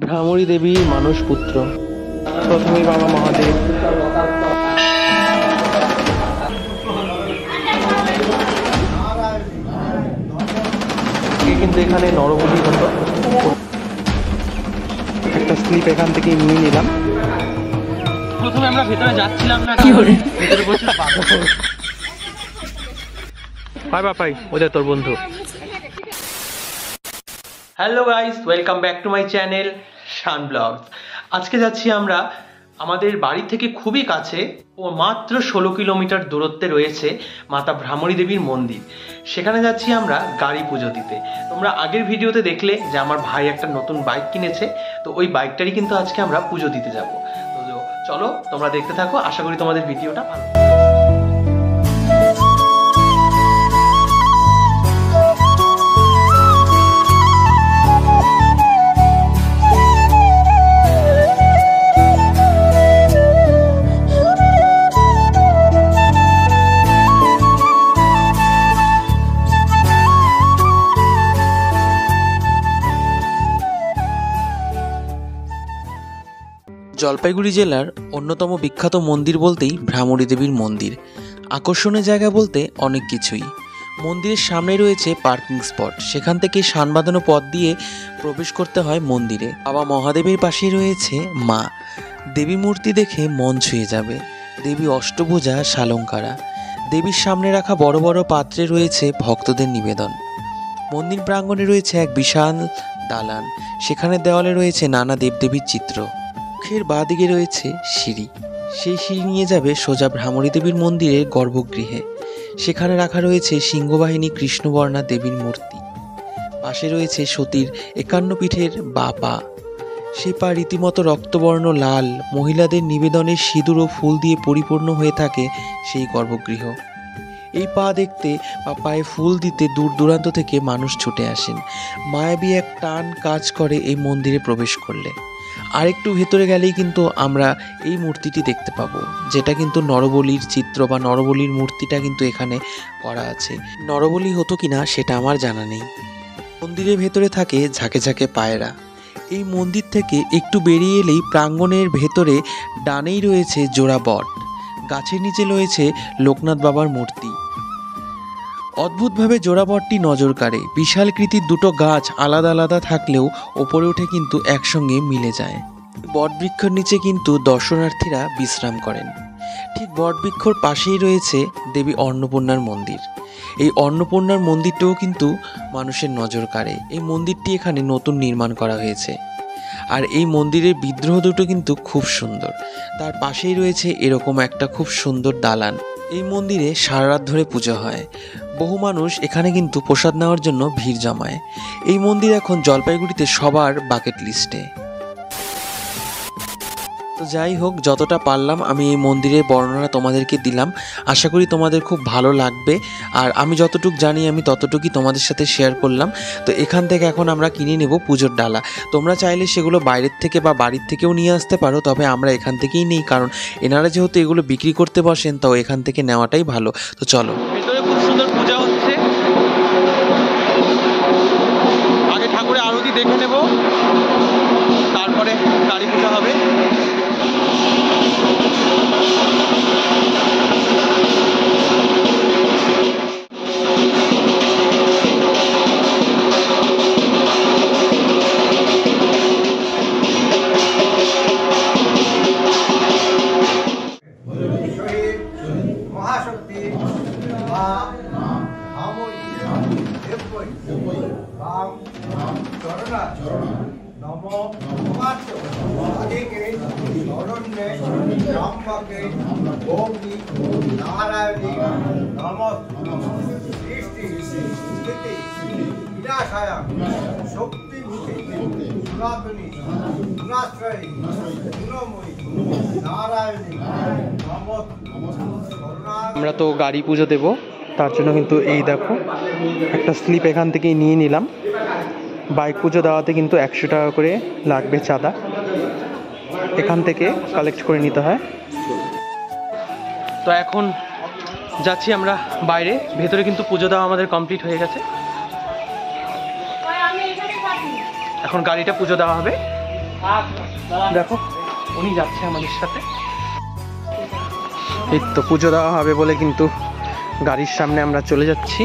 ভ্রামরী দেবী মানুষ পুত্র, প্রথমেই বাবা মহাদেব। কিন্তু এখানে নরবলি হতো। একটা স্লিপ এখান থেকে নিয়ে নিলাম। প্রথমে আমরা ভেতরে যাচ্ছিলাম না, ভেতরে বসে বাই বাপাই ওদের তোর বন্ধু। Hello guys, welcome back to my channel Shaan vlogs. আজকে যাচ্ছি আমরা আমাদের বাড়ি থেকে খুবই কাছে ও মাত্র 16 কিলোমিটার দূরত্বে রয়েছে মাতা ভ্রামরী দেবীর মন্দির। সেখানে যাচ্ছি আমরা গাড়ি পুজো দিতে। তোমরা আগের ভিডিওতে দেখলে যে আমার ভাই একটা নতুন বাইক কিনেছে, তো ওই বাইকটারই কিন্তু আজকে আমরা পুজো দিতে যাব। তো চলো তোমরা দেখতে থাকো, আশা করি তোমাদের ভিডিওটা ভালো। জলপাইগুড়ি জেলার অন্যতম বিখ্যাত মন্দির বলতেই ভ্রামরী দেবীর মন্দির। আকর্ষণের জায়গা বলতে অনেক কিছুই। মন্দিরের সামনে রয়েছে পার্কিং স্পট, সেখান থেকে শান বাঁধানো পথ দিয়ে প্রবেশ করতে হয় মন্দিরে। বাবা মহাদেবের পাশেই রয়েছে মা দেবী মূর্তি, দেখে মন ছুঁয়ে যাবে। দেবী অষ্টভুজা শালঙ্কারা। দেবীর সামনে রাখা বড় বড় পাত্রে রয়েছে ভক্তদের নিবেদন। মন্দির প্রাঙ্গণে রয়েছে এক বিশাল দালান, সেখানে দেওয়ালে রয়েছে নানা দেবদেবীর চিত্র। মুখের বাঁ দিকে রয়েছে সিঁড়ি, সেই সিঁড়ি নিয়ে যাবে সোজা ভ্রামরী দেবীর মন্দিরের গর্ভগৃহে। সেখানে রাখা রয়েছে সিংহবাহিনী কৃষ্ণবর্ণা দেবীর মূর্তি। পাশে রয়েছে সতীর 51 পীঠের বা পা, সে পা রীতিমতো রক্তবর্ণ লাল। মহিলাদের নিবেদনের সিঁদুর ও ফুল দিয়ে পরিপূর্ণ হয়ে থাকে সেই গর্ভগৃহ। এই পা দেখতে বা পায়ে ফুল দিতে দূর দূরান্ত থেকে মানুষ ছুটে আসেন। মায়াবী এক টান কাজ করে এই মন্দিরে প্রবেশ করলে। আরেকটু ভেতরে গেলেই কিন্তু আমরা এই মূর্তিটি দেখতে পাবো, যেটা কিন্তু নরবলির চিত্র বা নরবলির মূর্তিটা কিন্তু এখানে করা আছে। নরবলি হতো কিনা সেটা আমার জানা নেই। মন্দিরের ভেতরে থাকে ঝাঁকে ঝাঁকে পায়রা। এই মন্দির থেকে একটু বেরিয়ে এলেই প্রাঙ্গণের ভেতরে ডানেই রয়েছে জোড়া বট, গাছের নিচে রয়েছে লোকনাথ বাবার মূর্তি। অদ্ভুতভাবে জোড়া বটটি নজর কাড়ে। বিশাল কৃতির দুটো গাছ আলাদা আলাদা থাকলেও ওপরে উঠে কিন্তু একসঙ্গে মিলে যায়। বটবৃক্ষর নিচে কিন্তু দর্শনার্থীরা বিশ্রাম করেন। ঠিক বটবৃক্ষর পাশেই রয়েছে দেবী অন্নপূর্ণার মন্দির। এই অন্নপূর্ণার মন্দিরটাও কিন্তু মানুষের নজর কাড়ে। এই মন্দিরটি এখানে নতুন নির্মাণ করা হয়েছে, আর এই মন্দিরের বিগ্রহ দুটো কিন্তু খুব সুন্দর। তার পাশেই রয়েছে এরকম একটা খুব সুন্দর দালান। এই মন্দিরে সারা রাত ধরে পুজো হয়। বহু মানুষ এখানে কিন্তু প্রসাদ নেওয়ার জন্য ভিড় জমায়। এই মন্দির এখন জলপাইগুড়িতে সবার বাকেট লিস্টে। তো যাই হোক, যতটা পারলাম আমি এই মন্দিরের বর্ণনা তোমাদেরকে দিলাম। আশা করি তোমাদের খুব ভালো লাগবে, আর আমি যতটুকু জানি আমি ততটুকুই তোমাদের সাথে শেয়ার করলাম। তো এখান থেকে এখন আমরা কিনে নেব পুজোর ডালা। তোমরা চাইলে সেগুলো বাইরের থেকে বা বাড়ির থেকেও নিয়ে আসতে পারো, তবে আমরা এখান থেকেই নিই, কারণ এনারা যেহেতু এগুলো বিক্রি করতে বসেন, তো এখান থেকে নেওয়াটাই ভালো। তো চলো, ভেতরে খুব সুন্দর পূজা হচ্ছে। আগে ঠাকুরের আরতি দেখে নেব, তারপরে গাড়ি পূজা হবে। মহাশক্তি মা ভ্রামরী দেবী রাম চরণা নম নমাস্য আদিকে শরণ্যে রামবাকে ভৌমি নারায়ণী নমঃ সৃষ্টি স্থিতি বিনাশায় শক্তিভূতে সনাতনী গুণাশ্রয়ী গুণময়ী নারায়ণী নমঃ। আমরা তো গাড়ি পুজো দেব, তার জন্য কিন্তু এই দেখো একটা স্লিপ এখান থেকেই নিয়ে নিলাম। বাইক পুজো দেওয়াতে কিন্তু 100 টাকা করে লাগবে চাঁদা, এখান থেকে কালেক্ট করে নিতে হয়। তো এখন যাচ্ছি আমরা বাইরে, ভেতরে কিন্তু পুজো দেওয়া আমাদের কমপ্লিট হয়ে গেছে। এখন গাড়িটা পুজো দেওয়া হবে। দেখো উনি যাচ্ছে আমাদের সাথে। এই তো পুজো দেওয়া হবে বলে কিন্তু গাড়ির সামনে আমরা চলে যাচ্ছি।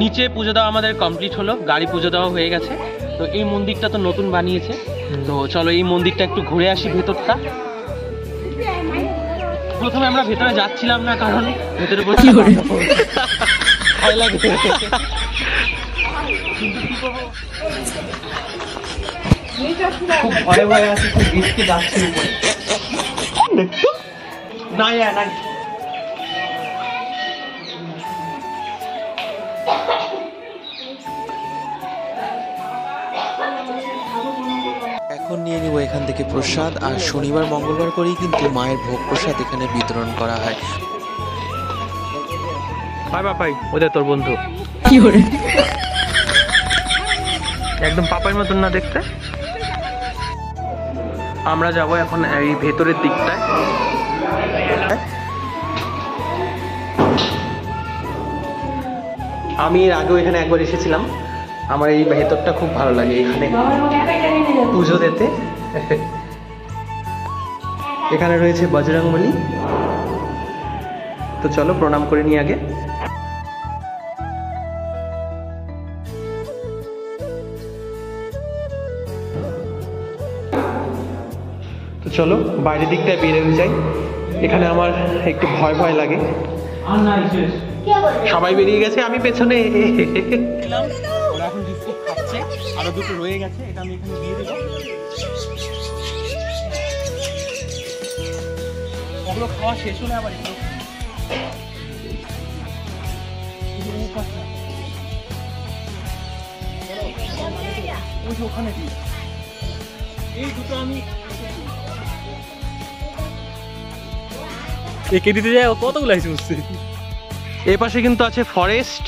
নিচে পুজো দেওয়া আমাদের কমপ্লিট হলো, গাড়ি পুজো দেওয়া হয়ে গেছে। তো এই মন্দিরটা তো নতুন বানিয়েছে, তো চলো এই মন্দিরটা একটু ঘুরে আসি ভেতরটা। প্রথমে আমরা ভেতরে যাচ্ছিলাম না কারণ ভেতরে ভয় লাগে। খুব ভয়ে ভয়ে আছি, খুব রিস্কে যাচ্ছি উপরে। না না এখন নিয়ে নিব এখান থেকে প্রসাদ। আর শনিবার মঙ্গলবার করেই কিন্তু মায়ের ভোগ প্রসাদ এখানে বিতরণ করা হয়। পাপাই ওদের তোর বন্ধু একদম পাপাইয়ের মতন না দেখতে। আমরা যাব এখন এই ভেতরের দিকটায়। আমি এর আগেও এখানে একবার এসেছিলাম, আমার এই ভেতরটা খুব ভালো লাগে এখানে পুজো দিতে। এখানে রয়েছে বজরংবলী, তো চলো প্রণাম করে নিই আগে। তো চলো বাইরের দিকটায় বেরিয়ে যাই, এখানে আমার একটু ভয় ভয় লাগে। সবাই বেরিয়ে গেছে, আমি পেছনে। ওরা এখন বিস্কুট খাচ্ছে, আরো দুটো রয়ে গেছে, এটা আমি এখানে দিয়ে দেবো। ওগুলো খাওয়া শেষ হলে আবার এগুলো ওখানে দিই। এই দুটো আমি একে দিতে যাই, কতগুলো আছে বুঝছি। এ পাশে কিন্তু আছে ফরেস্ট,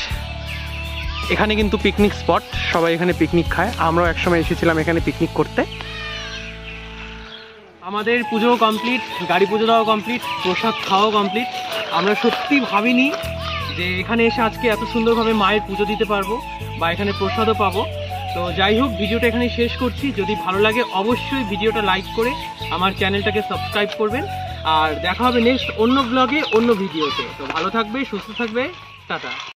এখানে কিন্তু পিকনিক স্পট, সবাই এখানে পিকনিক খায়। আমরাও একসময় এসেছিলাম এখানে পিকনিক করতে। আমাদের পুজো কমপ্লিট, গাড়ি পুজো দেওয়া কমপ্লিট, প্রসাদ খাওয়াও কমপ্লিট। আমরা সত্যি ভাবিনি যে এখানে এসে আজকে এত সুন্দরভাবে মায়ের পুজো দিতে পারবো বা এখানে প্রসাদও পাবো। তো যাই হোক, ভিডিওটা এখানে শেষ করছি। যদি ভালো লাগে অবশ্যই ভিডিওটা লাইক করে আমার চ্যানেলটাকে সাবস্ক্রাইব করবেন। আর দেখা হবে নেক্সট অন্য ব্লগে, অন্য ভিডিওতে। তো ভালো থাকবে, সুস্থ থাকবে, টাটা।